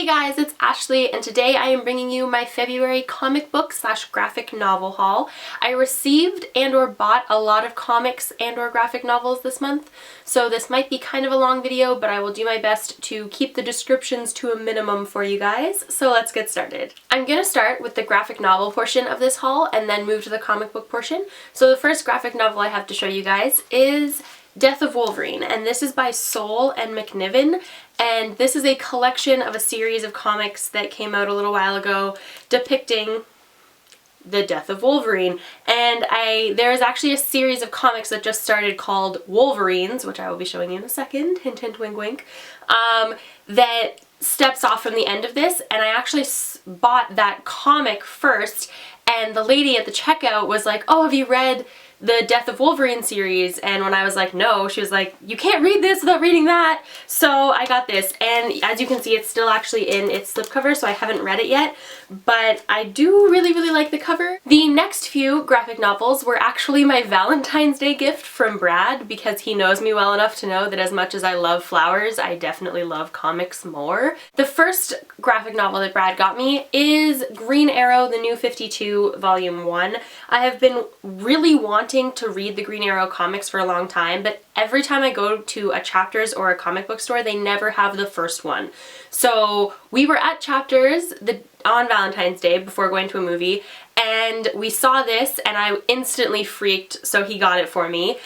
guys, it's Ashley, and today I am bringing you my February comic book / graphic novel haul. I received and or bought a lot of comics and or graphic novels this month, so this might be kind of a long video, but I will do my best to keep the descriptions to a minimum for you guys, so let's get started. I'm gonna start with the graphic novel portion of this haul and then move to the comic book portion. So the first graphic novel I have to show you guys is Death of Wolverine, and this is by Soule and McNiven, and this is a collection of a series of comics that came out a little while ago depicting the death of Wolverine. And there is actually a series of comics that just started called Wolverines, which I will be showing you in a second, hint hint wink wink, that steps off from the end of this, and I actually bought that comic first, and the lady at the checkout was like, "Oh, have you read the Death of Wolverine series?" And when I was like, no, she was like, "You can't read this without reading that." So I got this, and as you can see, it's still actually in its slipcover, so I haven't read it yet, but I do really like the cover. The next few graphic novels were actually my Valentine's Day gift from Brad, because he knows me well enough to know that as much as I love flowers, I definitely love comics more. The first graphic novel that Brad got me is Green Arrow, the New 52, Volume 1. I have been really wanting to read the Green Arrow comics for a long time, but every time I go to a Chapters or a comic book store, they never have the first one. So we were at Chapters on Valentine's Day before going to a movie, and we saw this and I instantly freaked, so he got it for me.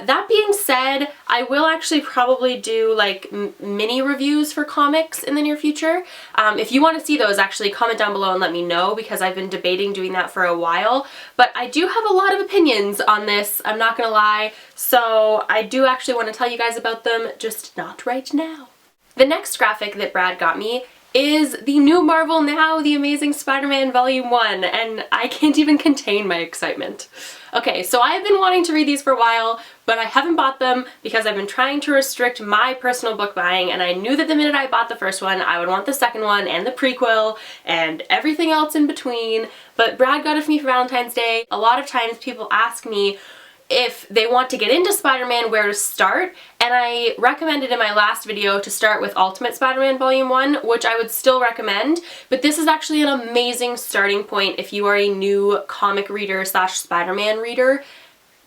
That being said, I will actually probably do like mini reviews for comics in the near future. If you want to see those, actually comment down below and let me know, because I've been debating doing that for a while. But I do have a lot of opinions on this, I'm not gonna lie, so I do actually want to tell you guys about them, just not right now. The next graphic that Brad got me is the new Marvel Now, The Amazing Spider-Man Volume 1, and I can't even contain my excitement. Okay, so I've been wanting to read these for a while, but I haven't bought them because I've been trying to restrict my personal book buying, and I knew that the minute I bought the first one, I would want the second one and the prequel and everything else in between. But Brad got it for me for Valentine's Day. A lot of times people ask me if they want to get into Spider-Man, where to start, and I recommended in my last video to start with Ultimate Spider-Man Volume 1, which I would still recommend, but this is actually an amazing starting point if you are a new comic reader / Spider-Man reader.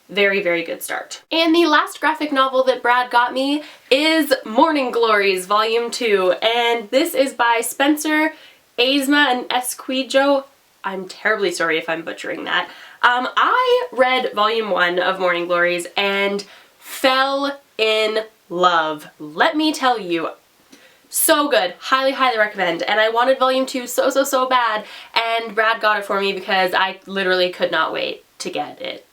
Very good start. And the last graphic novel that Brad got me is Morning Glories Volume 2, and this is by Spencer Aizma and Esquijo. I'm terribly sorry if I'm butchering that. I read Volume 1 of Morning Glories and fell in love. Let me tell you. So good. Highly recommend. And I wanted Volume 2 so bad, and Brad got it for me because I literally could not wait to get it.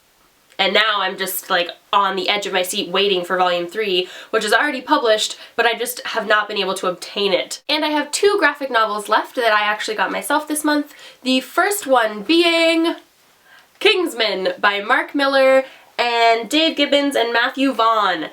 And now I'm just like on the edge of my seat waiting for Volume 3, which is already published, but I just have not been able to obtain it. And I have two graphic novels left that I actually got myself this month. The first one being Kingsman by Mark Millar and Dave Gibbons and Matthew Vaughn.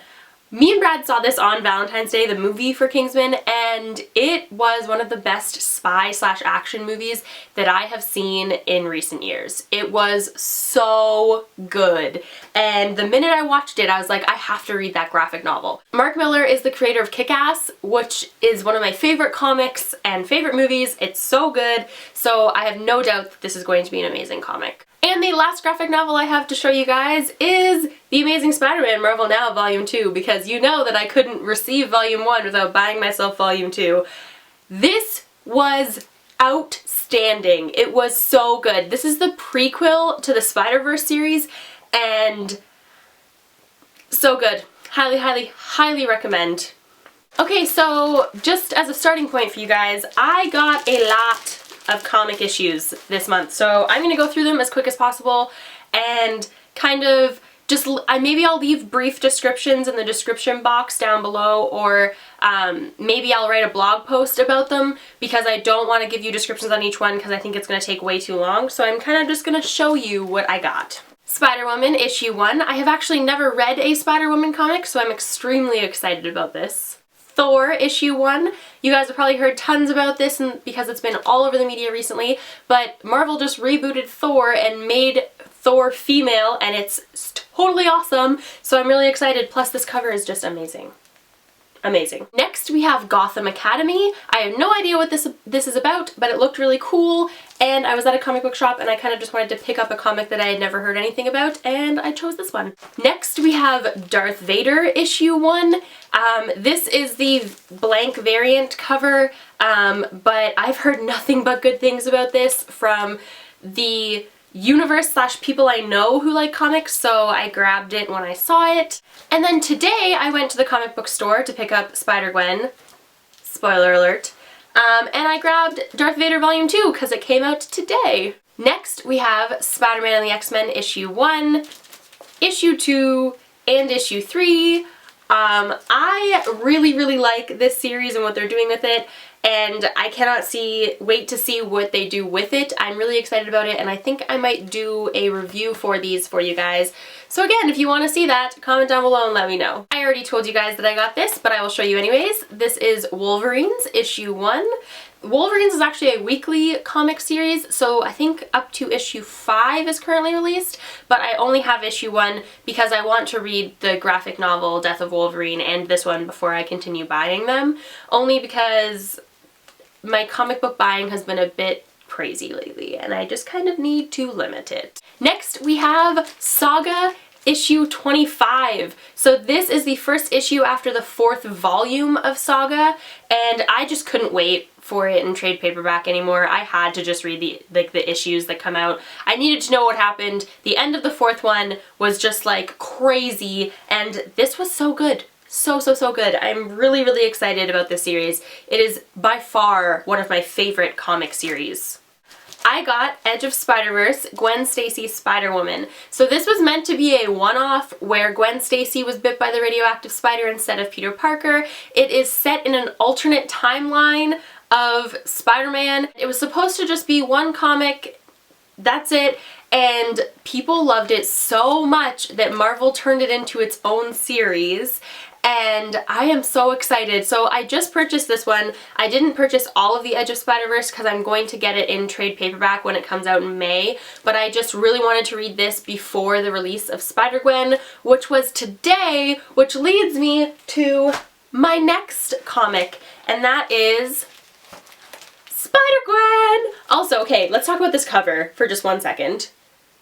Me and Brad saw this on Valentine's Day, the movie for Kingsman, and it was one of the best spy / action movies that I have seen in recent years. It was so good, and the minute I watched it, I was like, I have to read that graphic novel. Mark Millar is the creator of Kick-Ass, which is one of my favorite comics and favorite movies. It's so good, so I have no doubt that this is going to be an amazing comic. And the last graphic novel I have to show you guys is The Amazing Spider-Man Marvel Now Volume 2, because you know that I couldn't receive Volume 1 without buying myself Volume 2. This was outstanding. It was so good. This is the prequel to the Spider-Verse series, and so good. Highly recommend. Okay, so just as a starting point for you guys, I got a lot of comic issues this month, so I'm gonna go through them as quick as possible and kind of just, maybe I'll leave brief descriptions in the description box down below, or maybe I'll write a blog post about them, because I don't want to give you descriptions on each one because I think it's going to take way too long, so I'm kind of just going to show you what I got. Spider-Woman Issue 1. I have actually never read a Spider-Woman comic, so I'm extremely excited about this. Thor Issue 1. You guys have probably heard tons about this because it's been all over the media recently, but Marvel just rebooted Thor and made Thor female, and it's totally awesome, so I'm really excited. Plus this cover is just amazing. amazing. Next we have Gotham Academy. I have no idea what this is about, but it looked really cool, and I was at a comic book shop and I kind of just wanted to pick up a comic that I had never heard anything about, and I chose this one. Next we have Darth Vader issue 1. This is the blank variant cover, but I've heard nothing but good things about this from the universe / people I know who like comics, so I grabbed it when I saw it. And then today I went to the comic book store to pick up Spider-Gwen, spoiler alert, and I grabbed Darth Vader Volume 2 because it came out today. Next we have Spider-Man and the X-Men issue 1, issue 2, and issue 3. I really like this series and what they're doing with it, and I cannot wait to see what they do with it. I'm really excited about it, and I think I might do a review for these for you guys. So again, if you want to see that, comment down below and let me know. I already told you guys that I got this, but I will show you anyways. This is Wolverine's issue 1. Wolverine's is actually a weekly comic series, so I think up to issue 5 is currently released, but I only have issue 1 because I want to read the graphic novel Death of Wolverine and this one before I continue buying them, only because my comic book buying has been a bit crazy lately and I just kind of need to limit it. Next we have Saga issue 25. So this is the first issue after the 4th volume of Saga, and I just couldn't wait for it in trade paperback anymore. I had to just read the issues that come out. I needed to know what happened. The end of the 4th one was just like crazy, and this was so good. So good. I'm really excited about this series. It is by far one of my favorite comic series. I got Edge of Spider-Verse, Gwen Stacy Spider-Woman. So this was meant to be a one-off where Gwen Stacy was bit by the radioactive spider instead of Peter Parker. It is set in an alternate timeline of Spider-Man. It was supposed to just be one comic, that's it, and people loved it so much that Marvel turned it into its own series, and I am so excited. So I just purchased this one. I didn't purchase all of the Edge of Spider-Verse because I'm going to get it in trade paperback when it comes out in May, but I just really wanted to read this before the release of Spider-Gwen, which was today, which leads me to my next comic, and that is Spider-Gwen! Also, okay, let's talk about this cover for just 1 second.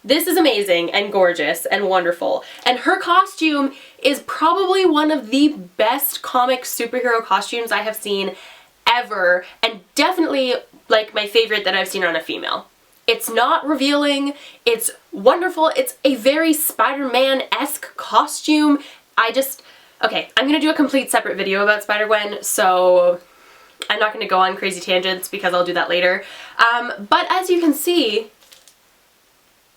This is amazing and gorgeous and wonderful, and her costume is probably one of the best comic superhero costumes I have seen ever, and definitely like my favorite that I've seen on a female. It's not revealing, it's wonderful, it's a very Spider-Man-esque costume. Okay, I'm gonna do a complete separate video about Spider-Gwen, so I'm not gonna go on crazy tangents because I'll do that later. But as you can see,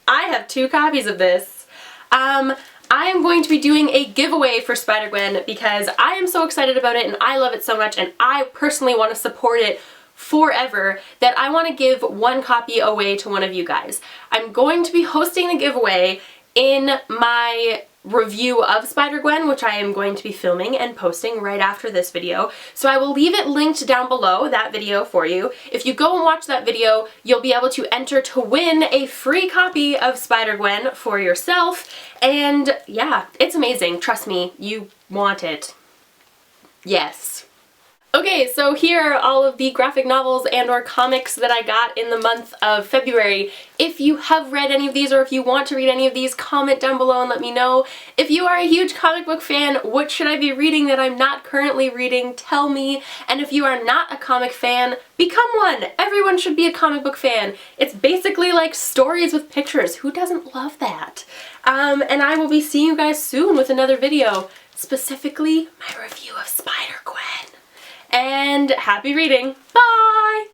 I have 2 copies of this. I am going to be doing a giveaway for Spider-Gwen because I am so excited about it and I love it so much, and I personally want to support it forever that I want to give 1 copy away to one of you guys. I'm going to be hosting the giveaway in my review of Spider-Gwen, which I am going to be filming and posting right after this video. So I will leave it linked down below, that video, for you. If you go and watch that video, you'll be able to enter to win a free copy of Spider-Gwen for yourself. And yeah, it's amazing. Trust me, you want it. Yes. Okay, so here are all of the graphic novels and or comics that I got in the month of February. If you have read any of these or if you want to read any of these, comment down below and let me know. If you are a huge comic book fan, what should I be reading that I'm not currently reading? Tell me. And if you are not a comic fan, become one! Everyone should be a comic book fan. It's basically like stories with pictures. Who doesn't love that? And I will be seeing you guys soon with another video, specifically my review of Spider-Gwen. And happy reading. Bye!